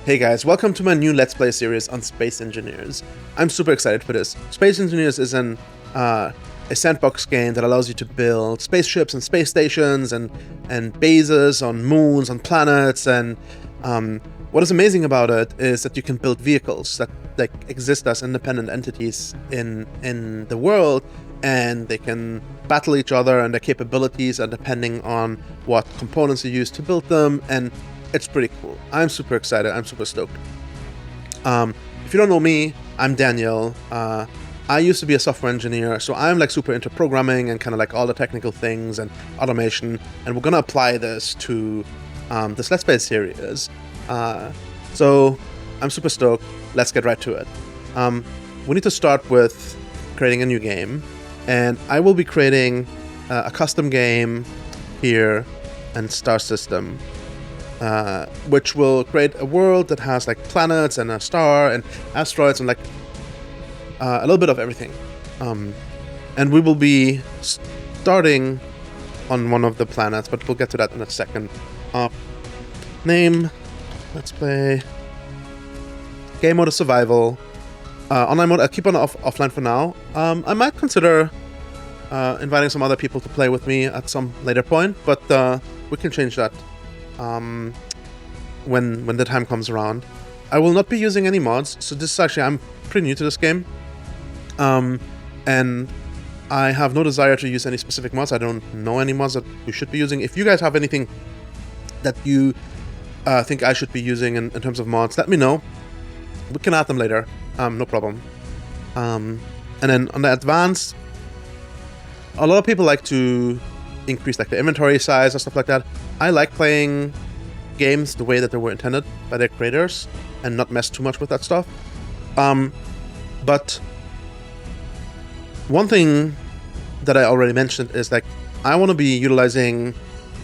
Hey guys, welcome to my new Let's Play series on Space Engineers. I'm super excited for this. Space Engineers is a sandbox game that allows you to build spaceships and space stations and bases on moons, on planets, and what is amazing about it is that you can build vehicles that exist as independent entities in the world, and they can battle each other, and their capabilities are depending on what components you use to build them, and it's pretty cool. I'm super excited. I'm super stoked. If you don't know me, I'm Daniel. I used to be a software engineer, so I'm like super into programming and kind of like all the technical things and automation, and we're gonna apply this to this Let's Play series. So I'm super stoked. Let's get right to it. We need to start with creating a new game, and I will be creating a custom game here and star system. Which will create a world that has like planets and a star and asteroids and like a little bit of everything. And we will be starting on one of the planets, but we'll get to that in a second. Name, let's play. Game mode is survival. Online mode, I'll keep on offline for now. I might consider inviting some other people to play with me at some later point, but we can change that when the time comes around. I will not be using any mods, so this is actually, I'm pretty new to this game, and I have no desire to use any specific mods. I don't know any mods that we should be using. If you guys have anything that you think I should be using in terms of mods, let me know. We can add them later, no problem. And then on the advanced, a lot of people like to increase like the inventory size and stuff like that. I like playing games the way that they were intended by their creators and not mess too much with that stuff. But one thing that I already mentioned is like I want to be utilizing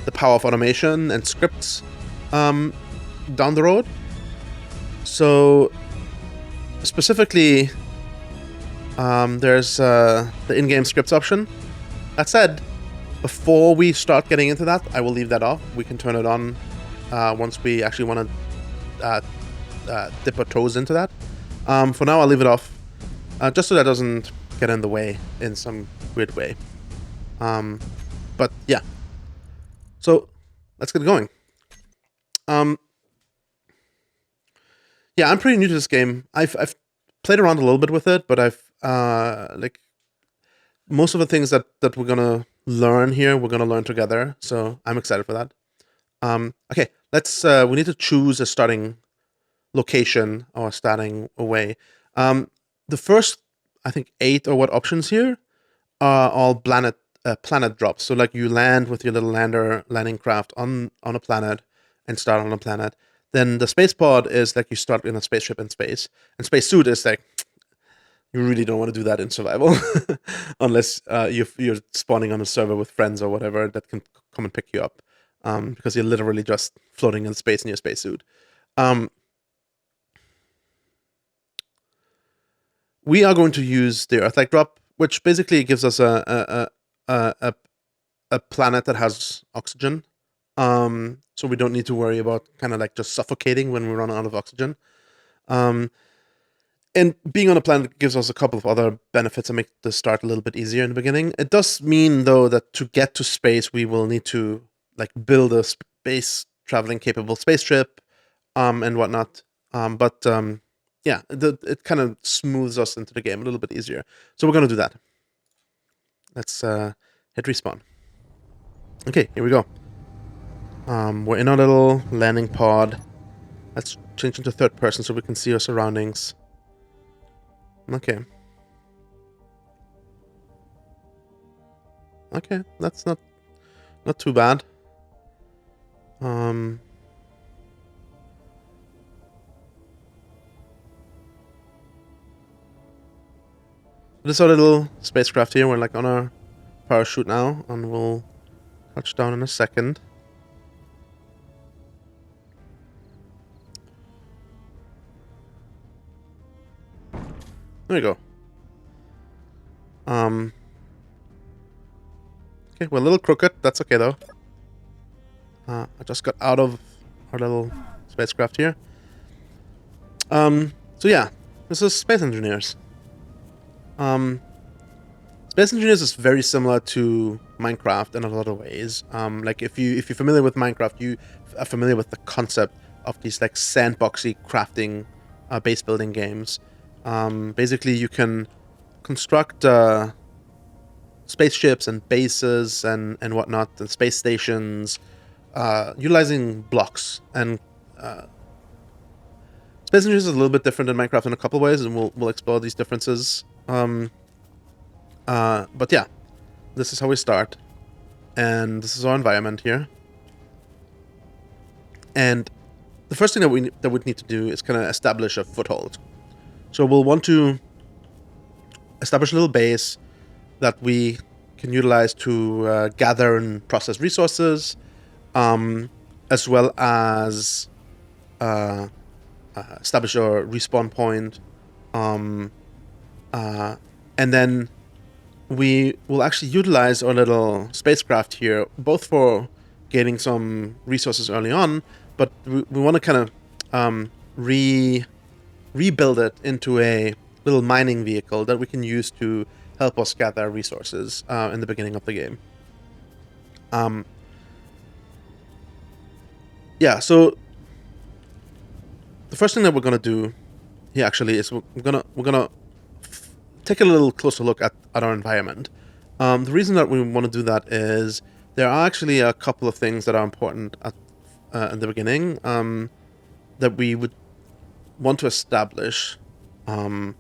the power of automation and scripts down the road. So specifically, there's the in-game scripts option. That said, before we start getting into that, I will leave that off. We can turn it on once we actually want to dip our toes into that. For now, I'll leave it off, just so that doesn't get in the way in some weird way. But yeah, so let's get going. Yeah, I'm pretty new to this game. I've played around a little bit with it, but I've like most of the things that we're gonna learn here, we're gonna learn together. So I'm excited for that. Okay, let's. We need to choose a starting location or starting away. The first, I think, 8 or what options here are all planet drops. So like you land with your little landing craft on a planet and start on a planet. Then the space pod is like you start in a spaceship in space, and spacesuit is like you really don't want to do that in survival unless you're spawning on a server with friends or whatever that can come and pick you up, because you're literally just floating in space in your spacesuit. We are going to use the Earth-like drop, which basically gives us a planet that has oxygen, so we don't need to worry about kind of like just suffocating when we run out of oxygen. And being on a planet gives us a couple of other benefits that make the start a little bit easier in the beginning. It does mean, though, that to get to space, we will need to like build a space traveling capable spaceship, and whatnot. Yeah, it kind of smooths us into the game a little bit easier. So we're gonna do that. Let's hit respawn. Okay, here we go. We're in our little landing pod. Let's change into third person so we can see our surroundings. Okay. Okay, that's not too bad. This is our little spacecraft here. We're like on our parachute now, and we'll touch down in a second. There we go. Okay, we're a little crooked. That's okay though. I just got out of our little spacecraft here. So yeah, this is Space Engineers. Space Engineers is very similar to Minecraft in a lot of ways. Like if you're familiar with Minecraft, you are familiar with the concept of these like sandboxy crafting, base building games. Basically, you can construct spaceships and bases and whatnot, and space stations, utilizing blocks. And Space Engineers is a little bit different than Minecraft in a couple ways, and we'll explore these differences. But yeah, this is how we start, and this is our environment here. And the first thing that we would need to do is kind of establish a foothold. So we'll want to establish a little base that we can utilize to gather and process resources, as well as establish a respawn point, and then we will actually utilize our little spacecraft here, both for gaining some resources early on, but we want to kind of rebuild it into a little mining vehicle that we can use to help us gather resources in the beginning of the game. Yeah, so the first thing that we're gonna do here actually is we're gonna take a little closer look at our environment. The reason that we want to do that is there are actually a couple of things that are important in the beginning that we would want to establish. And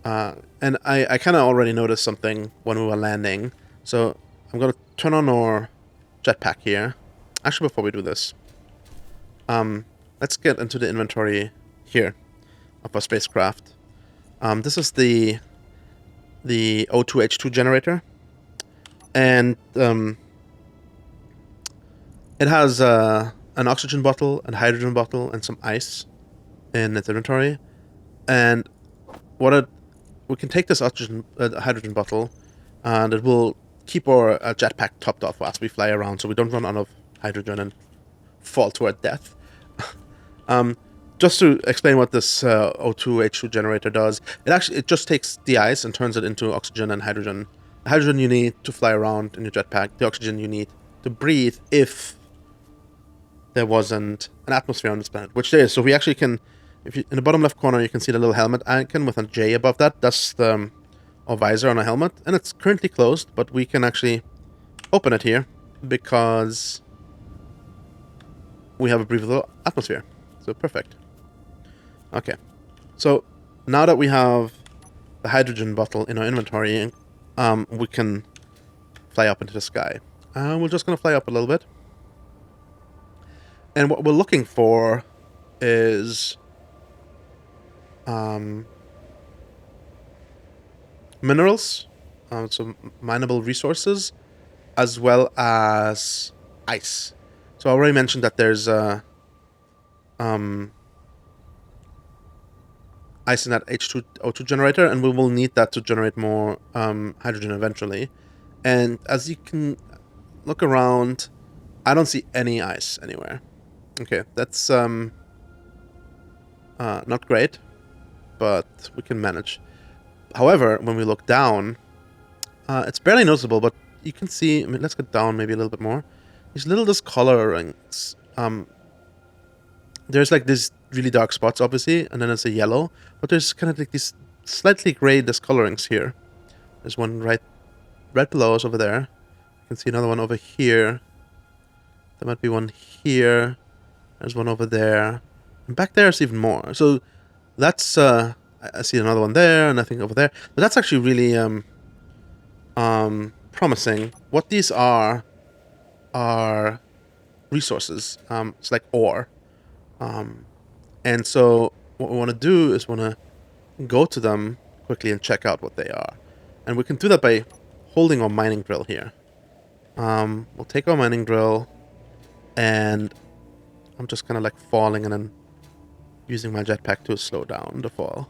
I kind of already noticed something when we were landing. So I'm going to turn on our jetpack here. Actually, before we do this, let's get into the inventory here of our spacecraft. This is the O2H2 generator, and it has an oxygen bottle, and hydrogen bottle, and some ice in its inventory. And we can take this hydrogen bottle, and it will keep our jetpack topped off as we fly around, so we don't run out of hydrogen and fall to our death. Just to explain what this O2H2 generator does, it just takes the ice and turns it into oxygen and hydrogen. The hydrogen you need to fly around in your jetpack, the oxygen you need to breathe if there wasn't an atmosphere on this planet, which there is. So we actually can, in the bottom left corner, you can see the little helmet icon with a J above that. That's our visor on a helmet, and it's currently closed, but we can actually open it here because we have a breathable atmosphere. So perfect. Okay, so now that we have the hydrogen bottle in our inventory, we can fly up into the sky. We're just going to fly up a little bit. And what we're looking for is minerals, so mineable resources, as well as ice. So I already mentioned that there's ice in that H2O2 generator, and we will need that to generate more hydrogen eventually. And as you can look around, I don't see any ice anywhere. Okay, that's not great, but we can manage. However, when we look down, it's barely noticeable, but you can see, I mean, let's get down maybe a little bit more. These little discolorings. There's like these really dark spots, obviously, and then it's a yellow, but there's kind of like these slightly gray discolorings here. There's one right below us over there. You can see another one over here. There might be one here. There's one over there. And back there is even more. So that's, I see another one there, and I think over there. But that's actually really promising. What these are resources. It's like ore. And so what we want to do is want to go to them quickly and check out what they are. And we can do that by holding our mining drill here. We'll take our mining drill, and I'm just kind of like falling and then using my jetpack to slow down the fall.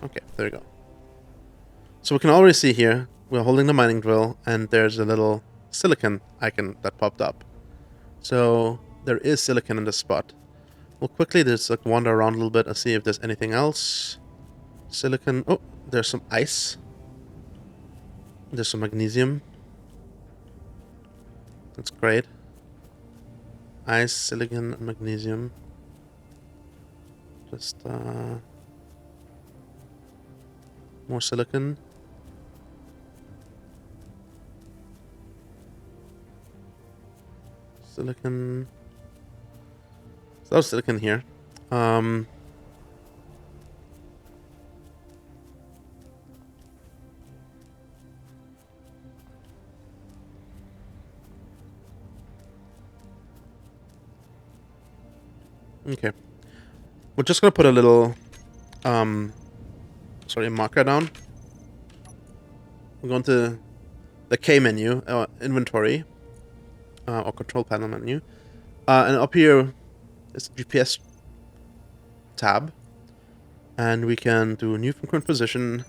Okay, there we go. So we can already see here, we're holding the mining drill, and there's a little silicon icon that popped up. So there is silicon in this spot. We'll quickly just like wander around a little bit and see if there's anything else. Silicon. Oh, there's some ice. There's some magnesium. That's great. Ice, silicon, and magnesium. Just more silicon. Silicon. So there's silicon here. Okay. We're just gonna put a little sorry, marker down. We're going to the K menu, inventory, or control panel menu. And up here is GPS tab. And we can do new from current position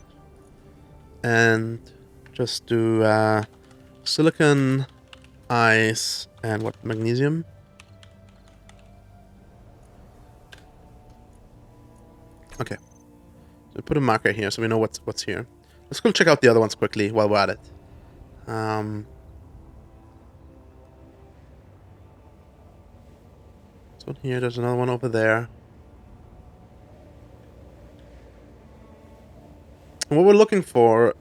and just do silicon, ice, and what, magnesium? Okay. So put a marker here so we know what's here. Let's go check out the other ones quickly while we're at it. This one here, there's another one over there. And what we're looking for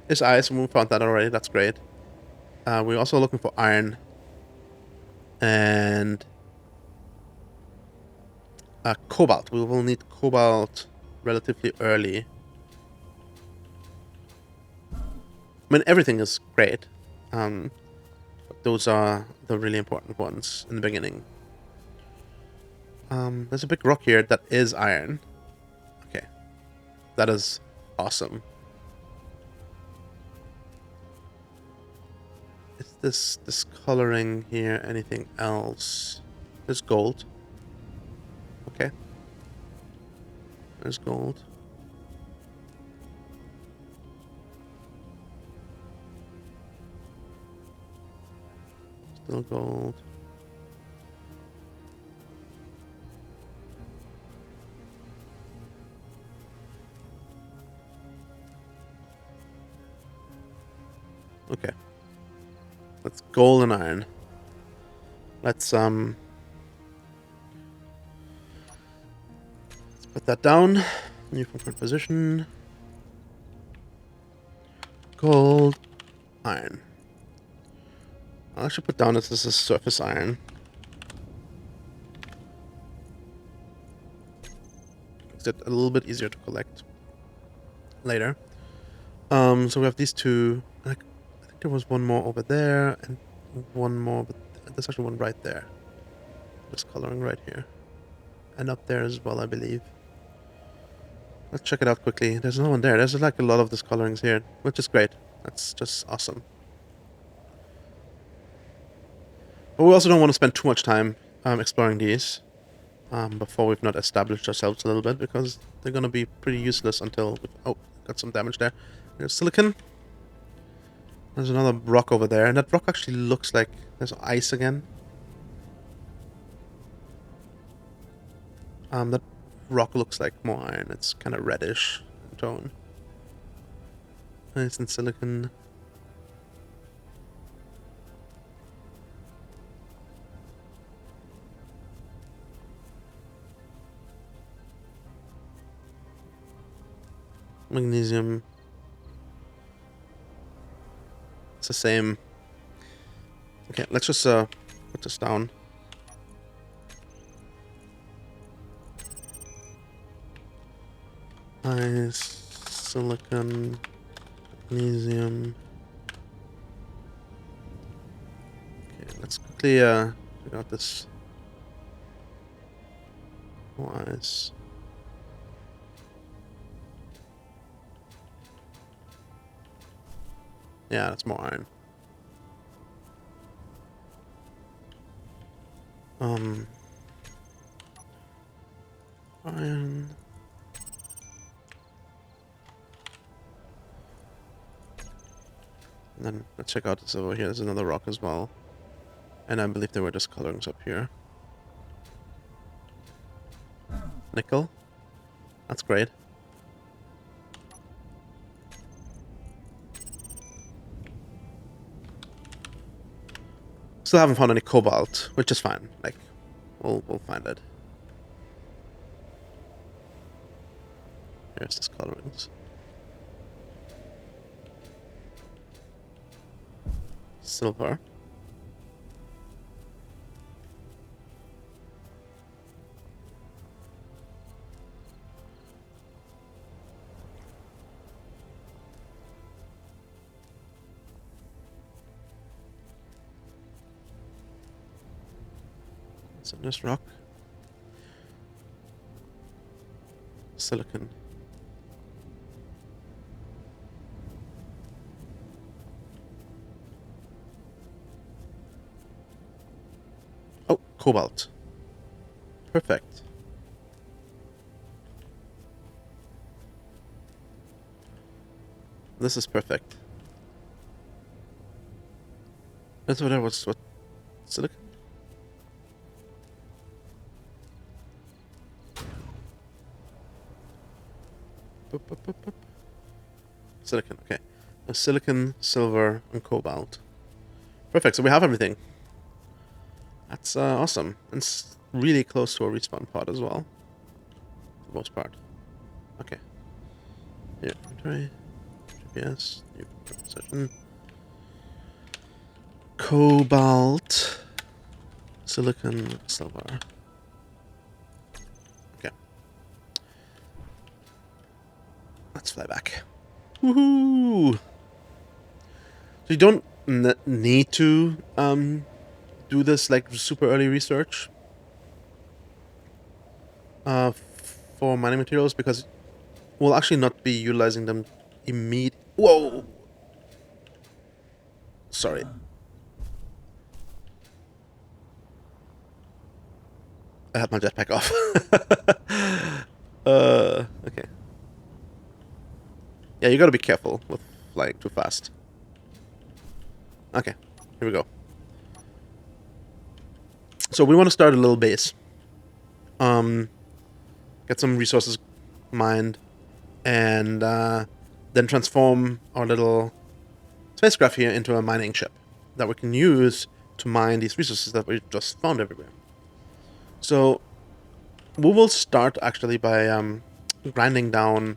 is ice, and we found that already. That's great. We're also looking for iron and cobalt. We will need cobalt relatively early. I mean, everything is great. But those are the really important ones in the beginning. There's a big rock here that is iron. Okay. That is awesome. Is this coloring here anything else? There's gold. Okay. There's gold. Still gold. Okay. That's gold and iron. Let's put that down. New from current position. Gold, iron. I should put down that this is surface iron. Makes it a little bit easier to collect later. So we have these two. I think there was one more over there and one more, but there's actually one right there. Just coloring right here. And up there as well, I believe. Let's check it out quickly. There's no one there. There's like a lot of this colorings here, which is great. That's just awesome. But we also don't want to spend too much time exploring these before we've not established ourselves a little bit, because they're going to be pretty useless until we've... Oh, got some damage there. There's silicon. There's another rock over there, and that rock actually looks like there's ice again. That rock looks like more iron. It's kind of reddish in tone. Nice and silicon. Magnesium. It's the same. Okay, let's just put this down. Ice, silicon, magnesium. Okay, let's quickly figure out this. More ice. Yeah, that's more iron. Iron. And then let's check out this over here. There's another rock as well. And I believe there were just colorings up here. nickel. That's great. Still haven't found any cobalt, which is fine. Like, we'll find it. Here's this colorings. Silver. So this rock. Silicon. Oh, cobalt. Perfect. This is perfect. That's what I was. What? Silicon? Silicon, okay. Silicon, silver, and cobalt. Perfect, so we have everything. That's awesome. And it's really close to a respawn pod as well. For the most part. Okay. Here, inventory. GPS. New position. Cobalt. Silicon, silver. Okay. Let's fly back. Woohoo! So you don't need to do this like super early research for mining materials, because we'll actually not be utilizing them immediately. Whoa! Sorry. I had my jetpack off. Okay. Yeah, you gotta be careful with flying too fast. Okay, here we go. So we want to start a little base. Get some resources mined, and then transform our little spacecraft here into a mining ship that we can use to mine these resources that we just found everywhere. So we will start actually by grinding down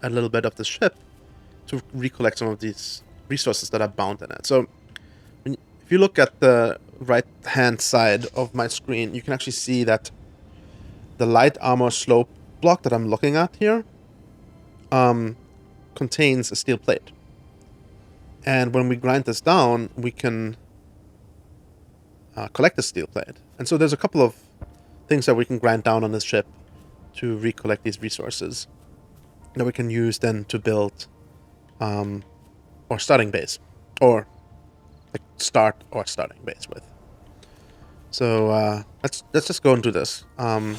a little bit of the ship to recollect some of these resources that are bound in it. So if you look at the right hand side of my screen, you can actually see that the light armor slope block that I'm looking at here contains a steel plate. And when we grind this down, we can collect the steel plate. And so there's a couple of things that we can grind down on this ship to recollect these resources that we can use then to build our starting base, or like start our starting base with. So let's just go and do this. We're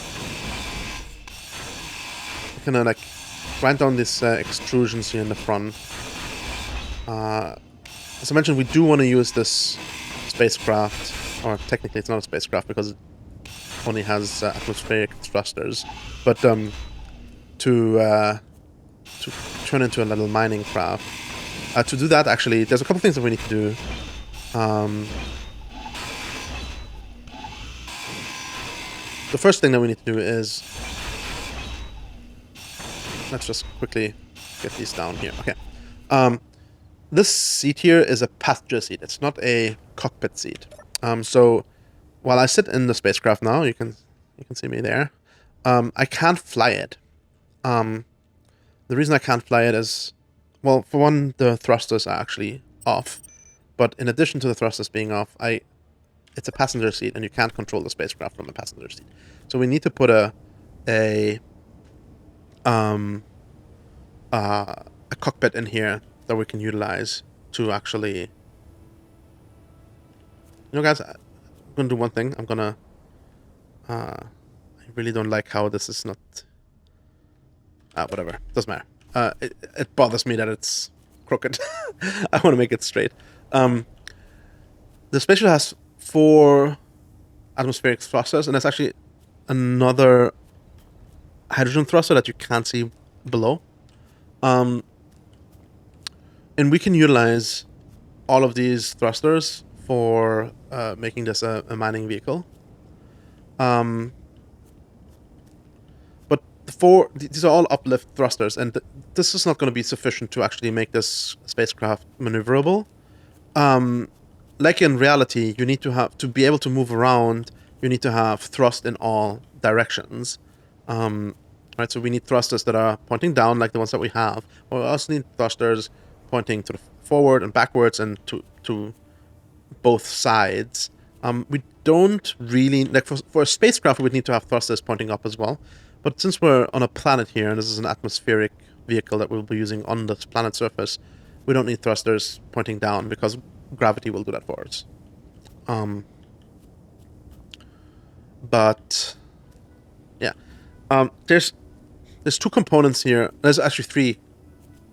gonna like grind down these extrusions here in the front. As I mentioned, we do want to use this spacecraft, or technically it's not a spacecraft because it only has atmospheric thrusters, but to turn into a little mining craft. To do that, actually, there's a couple things that we need to do. The first thing that we need to do is, let's just quickly get these down here. Okay. This seat here is a passenger seat. It's not a cockpit seat. So while I sit in the spacecraft now, you can see me there. I can't fly it. The reason I can't fly it is, well, for one, the thrusters are actually off. But in addition to the thrusters being off, it's a passenger seat, and you can't control the spacecraft from a passenger seat. So we need to put a cockpit in here that we can utilize to actually... You know, guys, I'm gonna do one thing. I'm gonna... I really don't like how this is not... whatever. Doesn't matter. It bothers me that it's crooked. I want to make it straight. The spaceship has 4 atmospheric thrusters, and that's actually another hydrogen thruster that you can't see below. And we can utilize all of these thrusters for making this a mining vehicle. But these are all uplift thrusters, and this is not going to be sufficient to actually make this spacecraft maneuverable. Like in reality, you need to be able to move around. You need to have thrust in all directions. Right, so we need thrusters that are pointing down, like the ones that we have. But we also need thrusters pointing to the forward and backwards and to both sides. We don't really, like for a spacecraft, we would need to have thrusters pointing up as well. But since we're on a planet here, and this is an atmospheric vehicle that we'll be using on this planet's surface, we don't need thrusters pointing down because gravity will do that for us. But yeah, there's two components here. There's actually three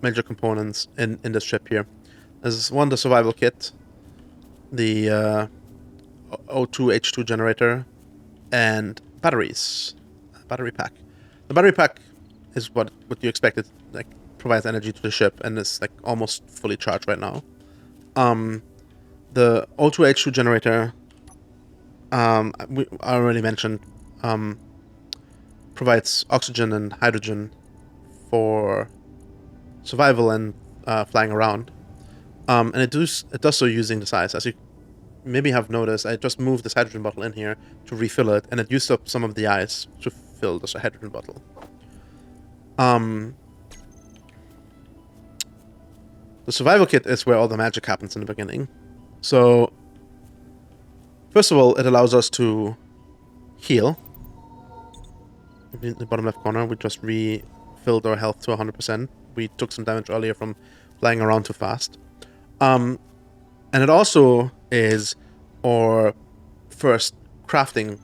major components in this ship here. There's one, the survival kit, the O2H2 generator, and batteries. Battery pack. The battery pack is what you expect. It like provides energy to the ship and is like almost fully charged right now. The O2H2 generator, I already mentioned, provides oxygen and hydrogen for survival and flying around. And it does so using this ice. As you maybe have noticed, I just moved this hydrogen bottle in here to refill it, and it used up some of the ice to fill this hydrogen bottle. The survival kit is where all the magic happens in the beginning. So, first of all, it allows us to heal. In the bottom left corner, we just refilled our health to 100%. We took some damage earlier from flying around too fast. And it also is our first crafting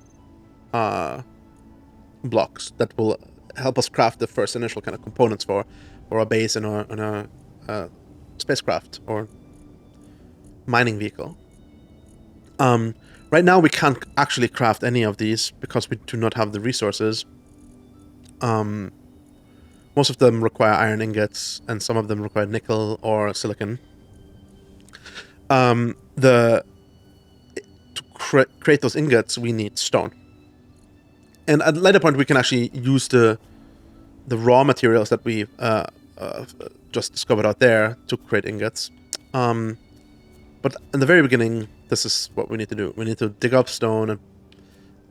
blocks that will help us craft the first initial kind of components for our base and our spacecraft or mining vehicle. Right now we can't actually craft any of these because we do not have the resources. Most of them require iron ingots, and some of them require nickel or silicon. To create those ingots, we need stone. And at a later point, we can actually use the raw materials that we just discovered out there to create ingots. But in the very beginning, this is what we need to do. We need to dig up stone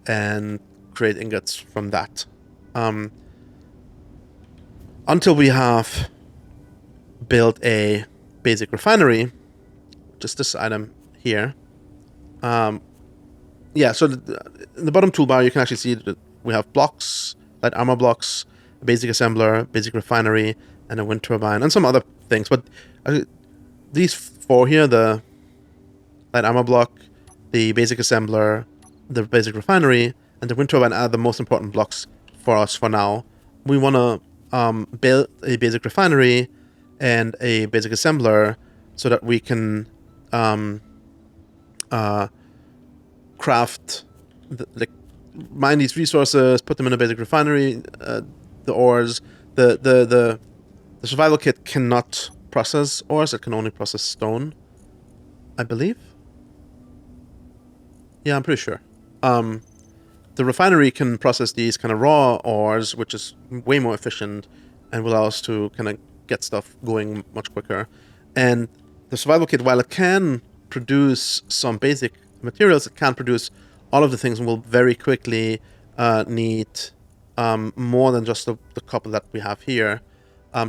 and create ingots from that. Until we have built a basic refinery, just this item here. Yeah, so in the bottom toolbar, you can actually see that we have blocks, light armor blocks, a basic assembler, basic refinery, and a wind turbine, and some other things. But these four here, the light armor block, the basic assembler, the basic refinery, and the wind turbine are the most important blocks for us for now. We want to build a basic refinery and a basic assembler so that we can craft, mine these resources, put them in a basic refinery, the ores. The survival kit cannot process ores, it can only process stone, I believe. Yeah, I'm pretty sure. The refinery can process these kind of raw ores, which is way more efficient and will allow us to kind of get stuff going much quicker. And the survival kit, while it can produce some basic materials, it can't produce all of the things, and will very quickly need more than just the couple that we have here.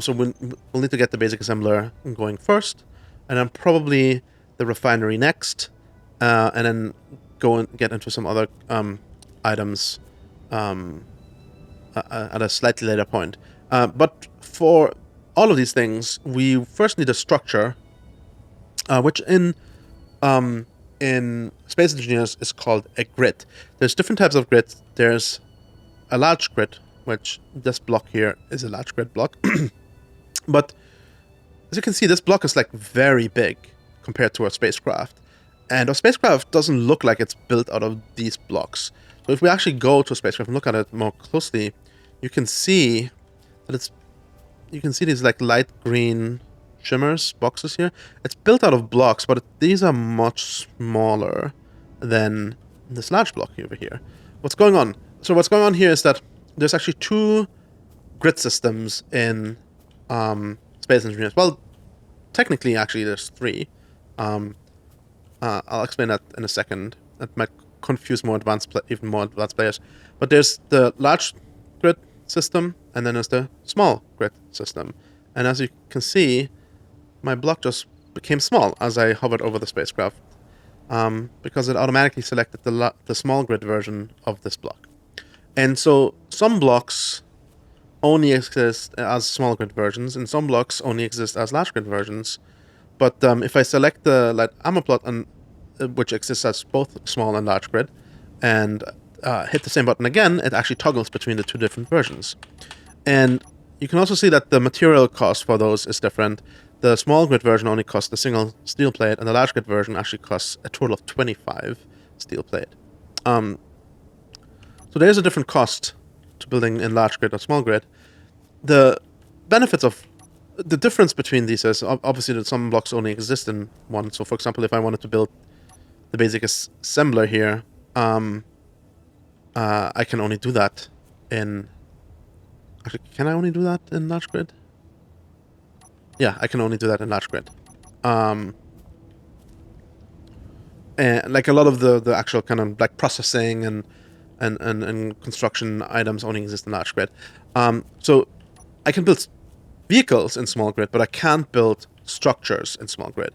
So we'll need to get the basic assembler going first, and then probably the refinery next, and then go and get into some other items at a slightly later point. But for all of these things, we first need a structure, which in Space Engineers is called a grid. There's different types of grids. There's a large grid, which this block here is a large grid block. But as you can see, this block is like very big compared to our spacecraft. And our spacecraft doesn't look like it's built out of these blocks. So if we actually go to a spacecraft and look at it more closely, you can see that you can see these like light green shimmers boxes here. It's built out of blocks, but these are much smaller than this large block over here. What's going on? So what's going on here is that there's actually two grid systems in Space Engineers. Well, technically, actually, there's three. I'll explain that in a second. That might confuse even more advanced players. But there's the large grid system, and then there's the small grid system. And as you can see, my block just became small as I hovered over the spacecraft, because it automatically selected the small grid version of this block. And so some blocks only exist as small grid versions, and some blocks only exist as large grid versions. But if I select the light armor plot, which exists as both small and large grid, and hit the same button again, it actually toggles between the two different versions. And you can also see that the material cost for those is different. The small grid version only costs a single steel plate, and the large grid version actually costs a total of 25 steel plate. So there's a different cost to building in large grid or small grid. The benefits of the difference between these is obviously that some blocks only exist in one. So for example, if I wanted to build the basic assembler here, I can only do that in... Actually, can I only do that in large grid? Yeah, I can only do that in large grid. And like a lot of the actual kind of like processing and construction items only exist in large grid. So I can build vehicles in small grid, but I can't build structures in small grid.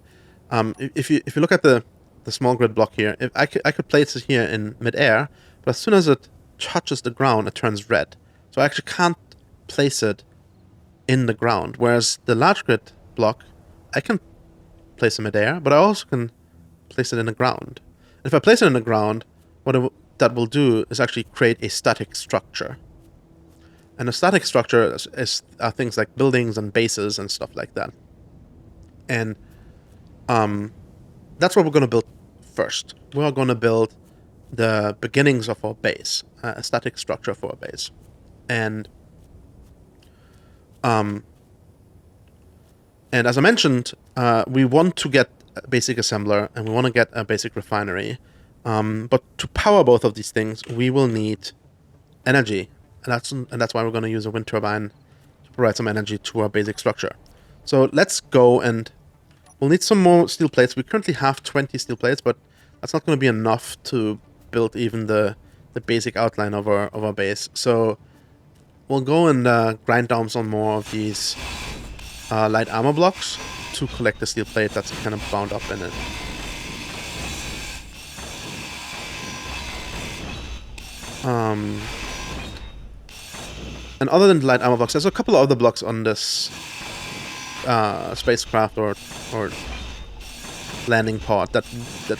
If you look at the small grid block here, if I could place it here in midair, but as soon as it touches the ground, it turns red. So I actually can't place it in the ground. Whereas the large grid block, I can place it midair, but I also can place it in the ground. And if I place it in the ground, that will do is actually create a static structure. And a static structure are things like buildings and bases and stuff like that. And that's what we're going to build first. We're going to build the beginnings of our base, a static structure for a base. And as I mentioned, we want to get a basic assembler and we want to get a basic refinery. But to power both of these things, we will need energy. And that's why we're going to use a wind turbine to provide some energy to our basic structure. So let's go, and we'll need some more steel plates. We currently have 20 steel plates, but that's not going to be enough to build even the basic outline of our base. So we'll go and grind down some more of these light armor blocks to collect the steel plate that's kind of bound up in it. And other than the light armor blocks, there's a couple of other blocks on this spacecraft or landing pod that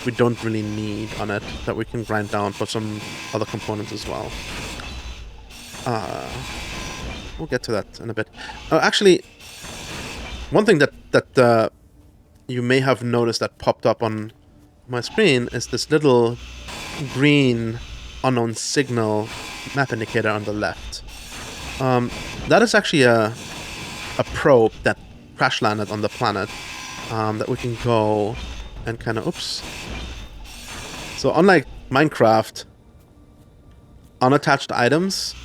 we don't really need on it, that we can grind down for some other components as well. We'll get to that in a bit. Actually, one thing that you may have noticed that popped up on my screen is this little green unknown signal map indicator on the left. That is actually a probe that crash landed on the planet that we can go and kind of... Oops. So unlike Minecraft, unattached items,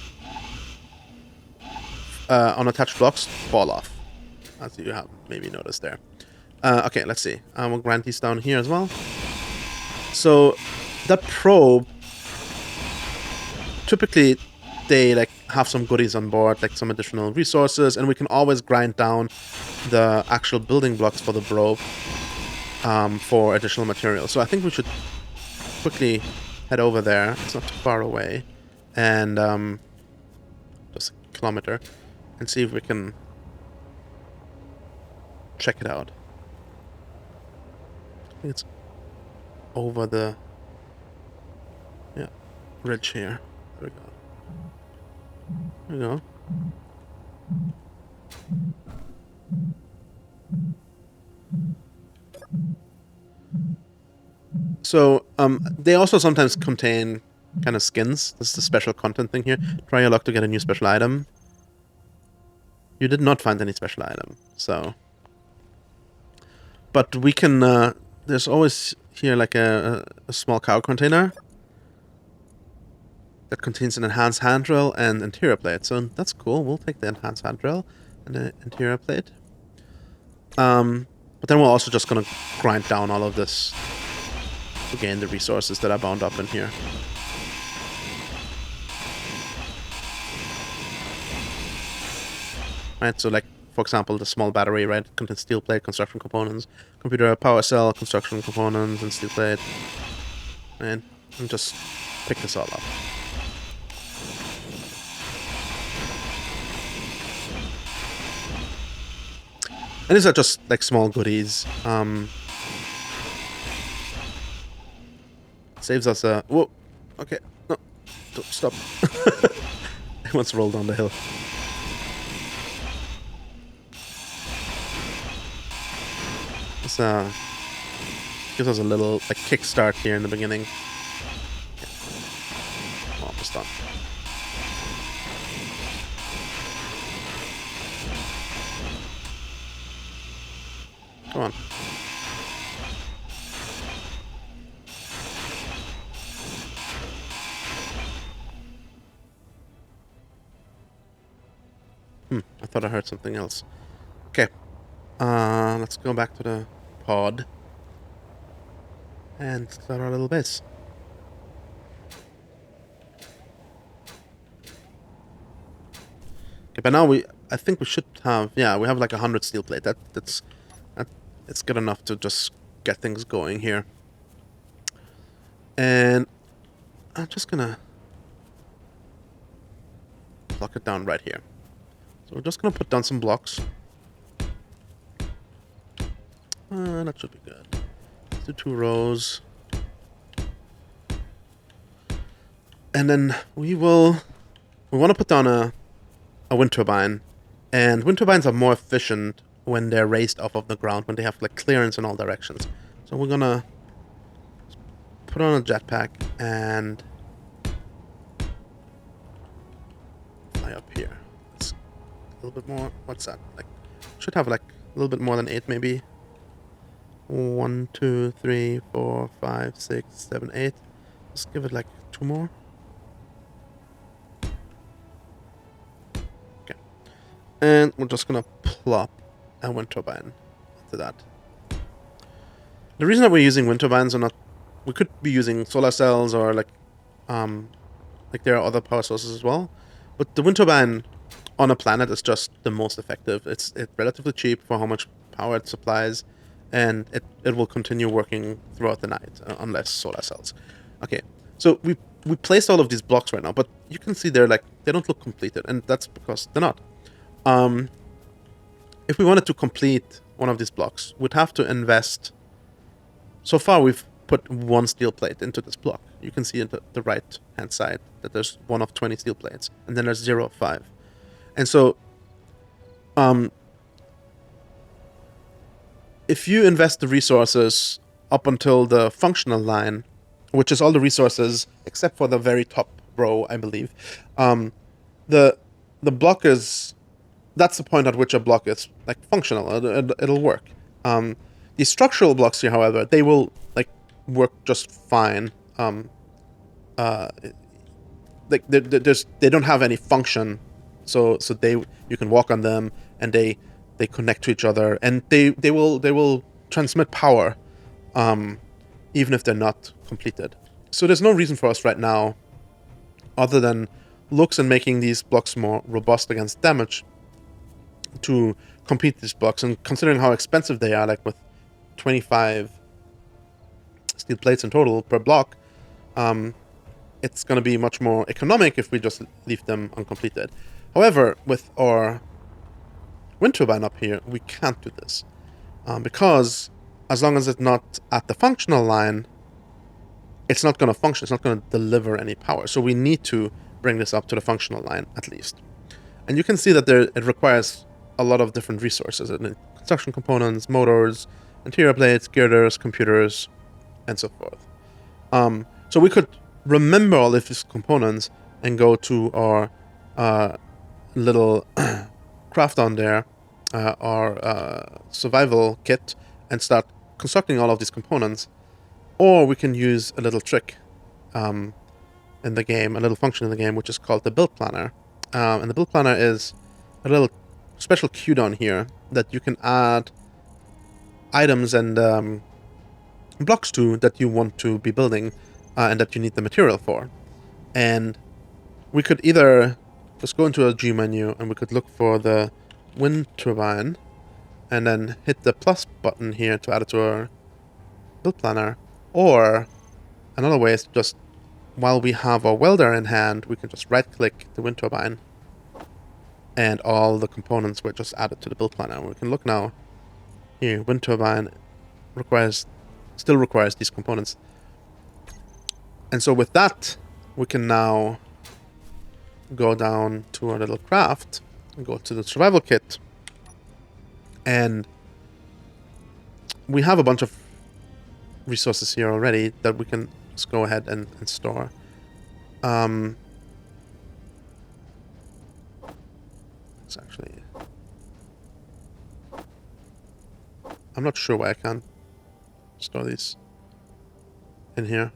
unattached blocks fall off, as you have maybe noticed there. Okay, let's see. We'll grind these down here as well. So that probe, typically they like have some goodies on board, like some additional resources, and we can always grind down the actual building blocks for the probe for additional materials. So I think we should quickly head over there. It's not too far away, and just a kilometer, and see if we can check it out. I think it's over the ridge here. There we go. There we go. So they also sometimes contain kind of skins. This is the special content thing here. Try your luck to get a new special item. You did not find any special item, so... But we can... there's always here like a small cargo container that contains an enhanced handrail and interior plate. So that's cool. We'll take the enhanced handrail and the interior plate. But then we're also just going to grind down all of this to gain the resources that are bound up in here. Right, so like, for example, the small battery, right, contains steel plate, construction components, computer power cell, construction components, and steel plate. And just pick this all up. And these are just like small goodies. Saves us a... Whoa! Okay, no, don't stop. He wants to roll down the hill. This gives us a little like kickstart here in the beginning. Okay. Almost done. Come on. I thought I heard something else. Okay. Let's go back to the pod. And start our little base. Okay, but now I think we should have, yeah, we have like 100 steel plate. It's good enough to just get things going here. And I'm just gonna block it down right here. So we're just gonna put down some blocks. That should be good. Let's do 2 rows. And then we want to put down a wind turbine. And wind turbines are more efficient when they're raised off of the ground, when they have like clearance in all directions. So we're gonna put on a jetpack and fly up here. It's a little bit more. What's that? Like, should have like a little bit more than 8 maybe. 1, 2, 3, 4, 5, 6, 7, 8. Let's give it like 2 more. Okay. And we're just gonna plop a wind turbine onto that. The reason that we're using wind turbines are not... We could be using solar cells or like there are other power sources as well. But the wind turbine on a planet is just the most effective. It's relatively cheap for how much power it supplies. And it will continue working throughout the night, unless solar cells. Okay, so we placed all of these blocks right now, but you can see they're like, they don't look completed, and that's because they're not. If we wanted to complete one of these blocks, we'd have to invest... So far, we've put 1 steel plate into this block. You can see on the right-hand side that there's 1 of 20 steel plates, and then there's 0 of 5. And so... if you invest the resources up until the functional line, which is all the resources except for the very top row, I believe, the block is... That's the point at which a block is like functional. It'll work. The structural blocks here, however, they will like work just fine. Like they don't have any function, so you can walk on them and they connect to each other, and they will transmit power, even if they're not completed. So there's no reason for us right now, other than looks and making these blocks more robust against damage, to complete these blocks. And considering how expensive they are, like with 25 steel plates in total per block, it's going to be much more economic if we just leave them uncompleted. However, with our wind turbine up here, we can't do this, because as long as it's not at the functional line, it's not going to function. It's not going to deliver any power. So we need to bring this up to the functional line at least. And you can see that it requires a lot of different resources: construction components, motors, interior plates, girders, computers, and so forth. So we could remember all of these components and go to our little craft on there, our survival kit, and start constructing all of these components. Or we can use a little trick in the game, a little function in the game, which is called the build planner. And the build planner is a little special queue down here that you can add items and blocks to that you want to be building and that you need the material for. And we could either just go into a G menu and we could look for the wind turbine and then hit the plus button here to add it to our build planner. Or another way is just, while we have our welder in hand, we can just right click the wind turbine and all the components were just added to the build planner. We can look now here, wind turbine still requires these components. And so with that, we can now go down to our little craft and go to the survival kit. And we have a bunch of resources here already that we can just go ahead and store. It's actually... I'm not sure why I can't store these in here.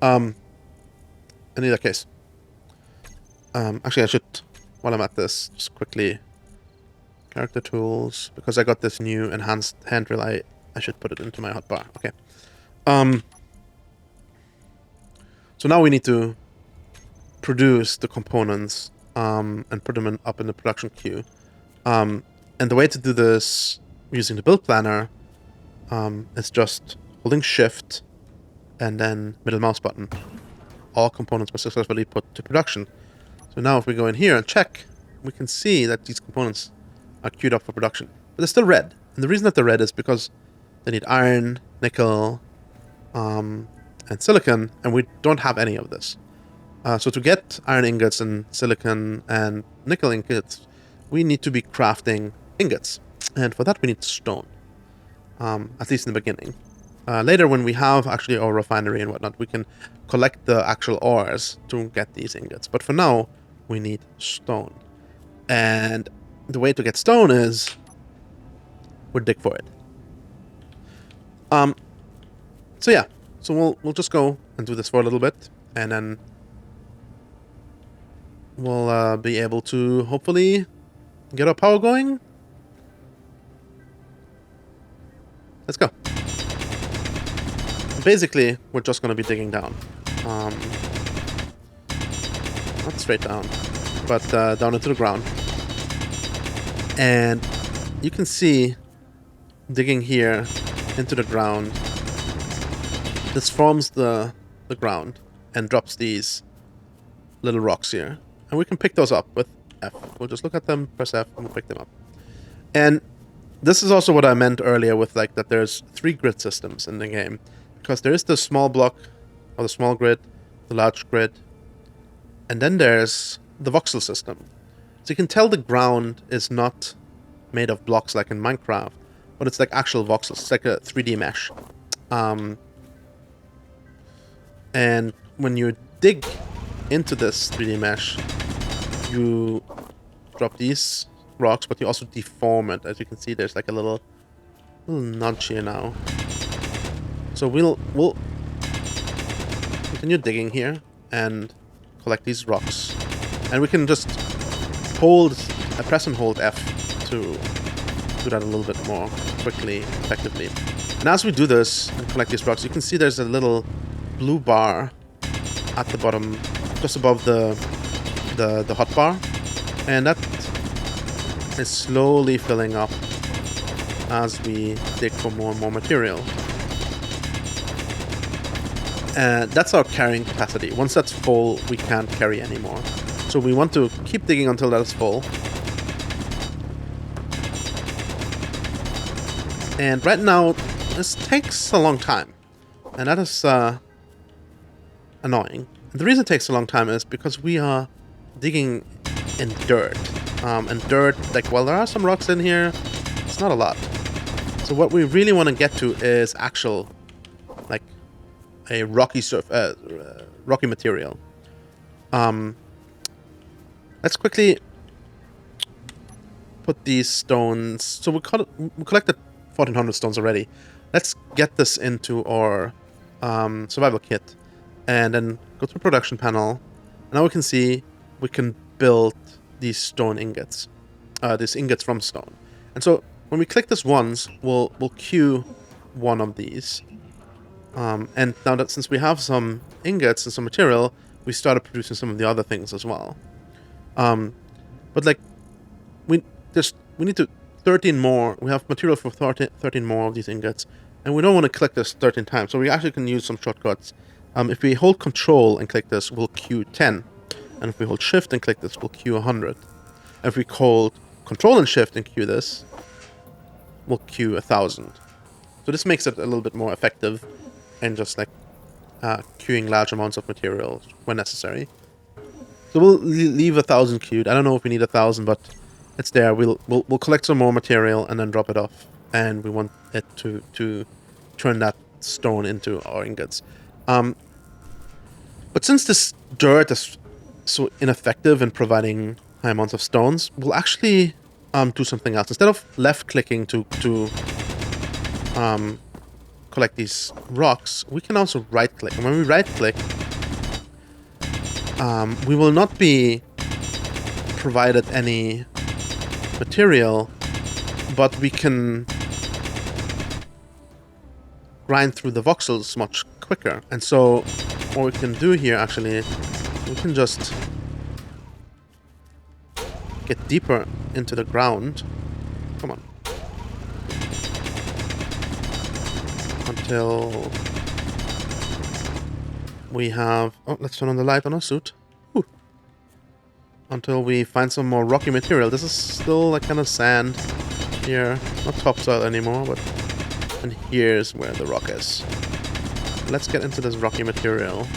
In either case. Actually, I should, while I'm at this, just quickly... Character tools. Because I got this new enhanced hand drill, I should put it into my hotbar. Okay. So now we need to produce the components and put them up in the production queue. And the way to do this using the build planner is just holding shift and then middle mouse button. All components were successfully put to production. So now if we go in here and check, we can see that these components are queued up for production. But they're still red. And the reason that they're red is because they need iron, nickel, and silicon, and we don't have any of this. So to get iron ingots and silicon and nickel ingots, we need to be crafting ingots. And for that we need stone, at least in the beginning. Later, when we have actually our refinery and whatnot, we can collect the actual ores to get these ingots. But for now, we need stone. And the way to get stone is we dig for it. So yeah, so we'll just go and do this for a little bit, and then we'll be able to hopefully get our power going. Let's go. Basically, we're just going to be digging down. Not straight down, but down into the ground. And you can see digging here into the ground. This forms the ground and drops these little rocks here. And we can pick those up with F. We'll just look at them, press F, and we'll pick them up. And this is also what I meant earlier with like that there's 3 grid systems in the game. Because there is the small block, or the small grid, the large grid, and then there's the voxel system. So you can tell the ground is not made of blocks like in Minecraft, but it's like actual voxels. It's like a 3D mesh. And when you dig into this 3D mesh, you drop these rocks, but you also deform it. As you can see, there's like a little nudge here now. So we'll continue digging here and collect these rocks. And we can just press and hold F to do that a little bit more quickly, effectively. And as we do this and collect these rocks, you can see there's a little blue bar at the bottom, just above the hotbar. And that is slowly filling up as we dig for more and more material. And that's our carrying capacity. Once that's full, we can't carry anymore. So we want to keep digging until that is full. And right now, this takes a long time. And that is annoying. And the reason it takes a long time is because we are digging in dirt. And dirt, like, while there are some rocks in here, it's not a lot. So what we really want to get to is actual, like, a rocky material. Let's quickly put these stones. So we collected 1,400 stones already. Let's get this into our survival kit, and then go to the production panel. And now we can see we can build these stone ingots, these ingots from stone. And so when we click this once, we'll queue one of these. And now that since we have some ingots and some material, we started producing some of the other things as well. But like we need to 13 more. We have material for 13 more of these ingots, and we don't want to click this 13 times. So we actually can use some shortcuts. If we hold Control and click this, we'll queue 10, and if we hold Shift and click this, we'll queue 100. And if we hold Control and Shift and queue this, we'll queue 1,000. So this makes it a little bit more effective, and just like queuing large amounts of material when necessary. So we'll leave 1,000 queued. I don't know if we need 1,000, but it's there. We'll collect some more material and then drop it off. And we want it to turn that stone into our ingots. But since this dirt is so ineffective in providing high amounts of stones, we'll actually do something else. Instead of left clicking to collect these rocks, we can also right click. And when we right click, we will not be provided any material, but we can grind through the voxels much quicker. And so what we can do here actually, we can just get deeper into the ground. Come on. Until we have... Oh, let's turn on the light on our suit. Whew. Until we find some more rocky material. This is still like kind of sand here. Not topsoil anymore, but... And here's where the rock is. Let's get into this rocky material.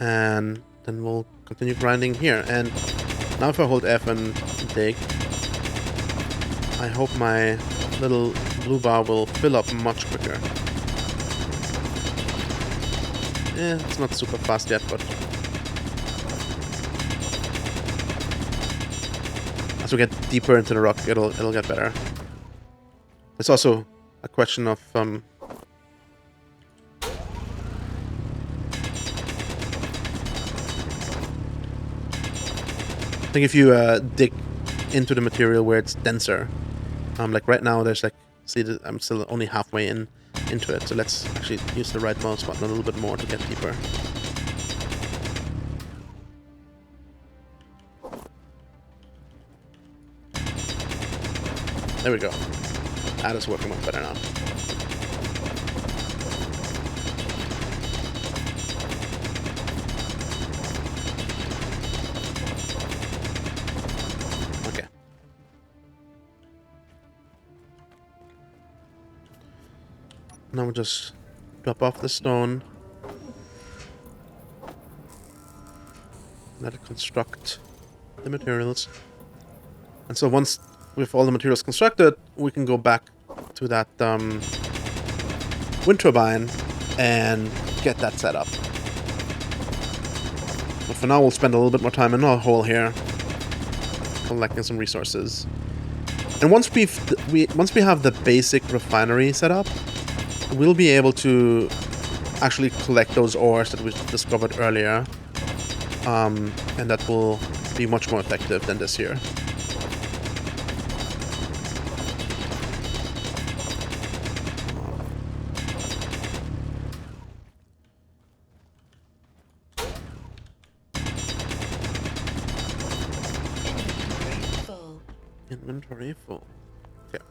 And then we'll continue grinding here. And now if I hold F and dig, I hope my little blue bar will fill up much quicker. Yeah, it's not super fast yet, but as we get deeper into the rock, it'll get better. It's also a question of I think if you dig into the material where it's denser, like right now, there's like, see, I'm still only halfway into it, so let's actually use the right mouse button a little bit more to get deeper. There we go. That is working much better now. Okay. Now we'll just drop off the stone. Let it construct the materials. And so once with all the materials constructed, we can go back to that wind turbine and get that set up. But for now, we'll spend a little bit more time in our hole here, collecting some resources. And once we have the basic refinery set up, we'll be able to actually collect those ores that we discovered earlier, and that will be much more effective than this here. Inventory full. Okay.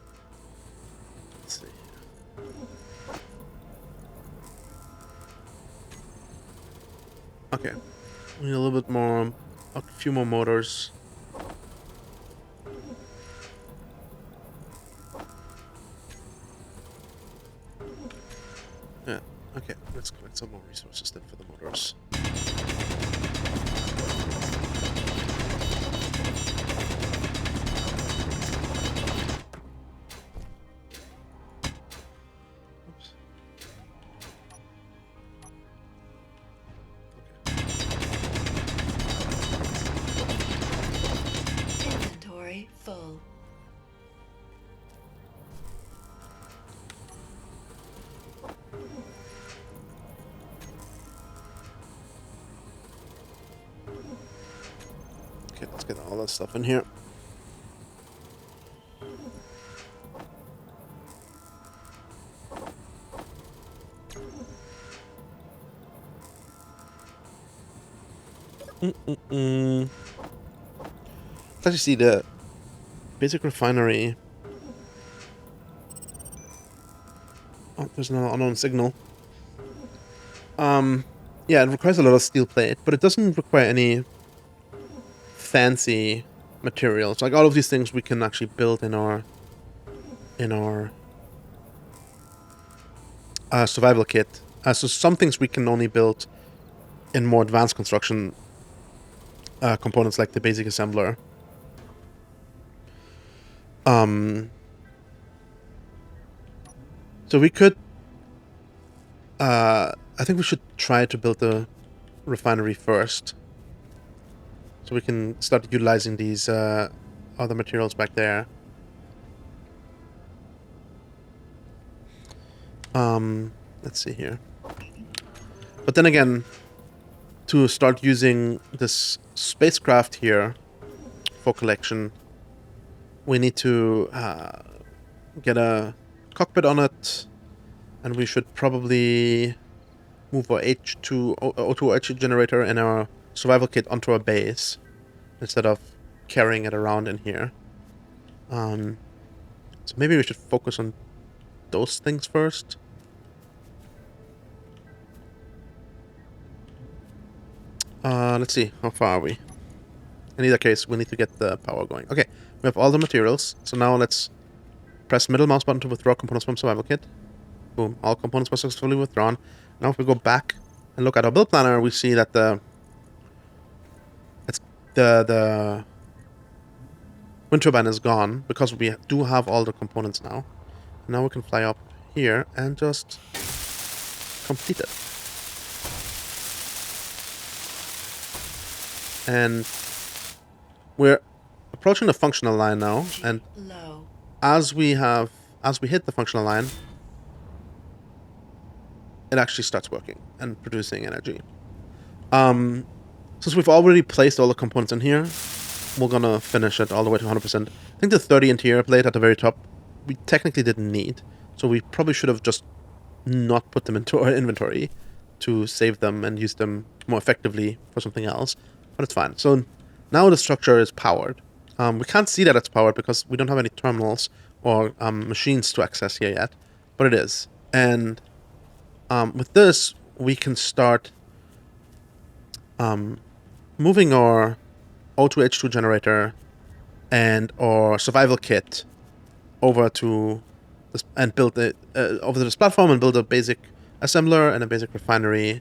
Let's see. Okay. We need a little bit more, a few more motors. Yeah, okay. Let's collect some more resources then for the motors. Let's get all that stuff in here. Let's actually see the basic refinery. Oh, there's another unknown signal. Yeah, it requires a lot of steel plate, but it doesn't require any fancy materials. Like all of these things we can actually build in our survival kit. So some things we can only build in more advanced construction components, like the basic assembler. So we could. I think we should try to build the refinery first, so we can start utilizing these other materials back there. Let's see here. But then again, to start using this spacecraft here for collection, we need to get a cockpit on it, and we should probably move our O2 generator and our survival kit onto our base instead of carrying it around in here. So maybe we should focus on those things first. Let's see, how far are we? In either case, we need to get the power going. Okay, we have all the materials. So now let's press middle mouse button to withdraw components from survival kit. Boom, all components were successfully withdrawn. Now if we go back and look at our build planner, we see that the wind turbine is gone because we do have all the components now. Now we can fly up here and just complete it. And we're approaching the functional line now, and as we hit the functional line, it actually starts working and producing energy. Since we've already placed all the components in here, we're gonna finish it all the way to 100%. I think the 30 interior plate at the very top, we technically didn't need, so we probably should have just not put them into our inventory to save them and use them more effectively for something else, but it's fine. So now the structure is powered. We can't see that it's powered because we don't have any terminals or machines to access here yet, but it is. And with this, we can start moving our O2H2 generator and our survival kit over to this, and build it over to this platform and build a basic assembler and a basic refinery.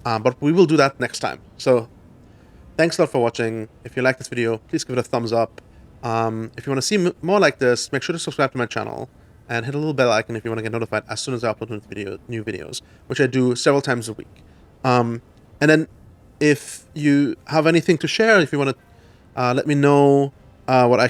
But we will do that next time. So thanks a lot for watching. If you like this video, please give it a thumbs up. If you want to see more like this, make sure to subscribe to my channel and hit a little bell icon if you want to get notified as soon as I upload new videos, which I do several times a week. And then if you have anything to share, if you want to let me know what I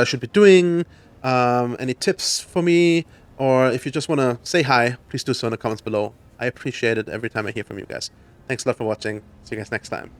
should be doing, any tips for me, or if you just want to say hi, please do so in the comments below. I appreciate it every time I hear from you guys. Thanks a lot for watching. See you guys next time.